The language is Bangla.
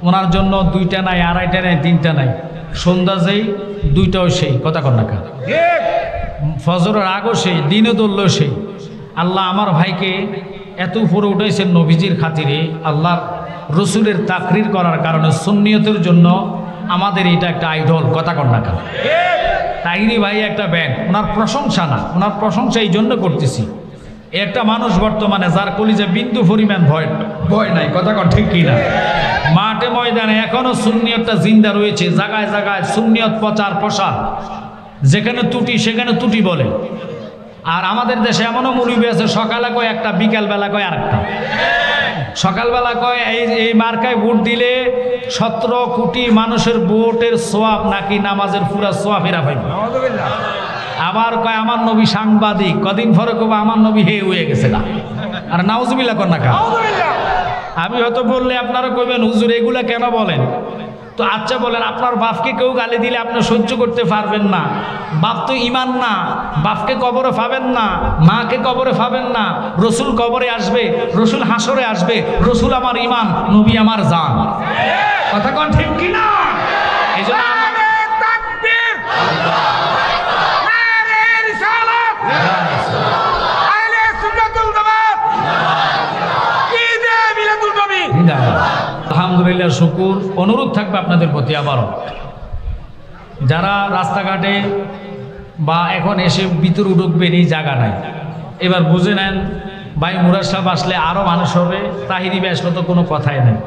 ওনার জন্য দুইটা নাই, আড়াইটা নাই, তিনটা নাই, সন্ধ্যা যেই দুইটাও সেই, কথা কন না কেন? ফজরের আগও সেই, দিনে দললো সেই। আল্লাহ আমার ভাইকে এত উপরে উঠেছেন নবীজির খাতিরে, আল্লাহর রসুলের তাকরির করার কারণে, সুন্নিয়তের জন্য আমাদের এটা একটা আইডল, কথা কন না কেন? তাহিরি ভাই একটা ব্যান্ড, ওনার প্রশংসা না, ওনার প্রশংসা এই জন্য করতেছি, একটা মানুষ বর্তমানে যার কলিজে বিন্দু পরিমাণ ভয় নাই, কথা কন ঠিক কিনা? মাঠে ময়দানে এখনো সুন্নিয়তটা জিন্দা রয়েছে, জায়গায় জায়গায় সুন্নিয়ত প্রচার প্রসার, যেখানে ত্রুটি সেখানে ত্রুটি বলে। আর আমাদের দেশে এমনও মুরব্বি আছে, সকালে কয় একটা, বিকালবেলা কয় আরেকটা। সকালবেলা কয় এই মার্কায় ভোট দিলে 17 কোটি মানুষের ভোটের সোয়াব নাকি নামাজের পুরা সোয়াব এরা পাইবে। আবার কয় আমার নবী সাংবাদিক, কদিন পরে কবে আমার নবী হে হয়ে গেছে না। আর নাউজুবিল্লাহ কর না। আমি হয়তো বললে আপনারা কইবেন হুজুর এগুলা কেন বলেন? তো আচ্ছা বলেন, আপনার বাপকে কেউ গালি দিলে আপনি সহ্য করতে পারবেন না? বাপ তো ইমান না, বাপকে কবরে পাবেন না, মাকে কবরে পাবেন না। রসুল কবরে আসবে, রসুল হাসরে আসবে, রসুল আমার ইমান, নবী আমার জান, কথা কোন ঠিক কিনা? এই জন্য আলহামদুলিল্লাহ, শুকুর। অনুরোধ থাকবে আপনাদের প্রতি আবারও, যারা রাস্তাঘাটে বা এখন এসে ভিতরে ঢুকবেন, এই জায়গা নাই, এবার বুঝে নেন ভাই মুরাদ সাহেব আসলে আরও মানুষ হবে, তাহিরি ভাই আসলে তো কোনো কথাই নেই।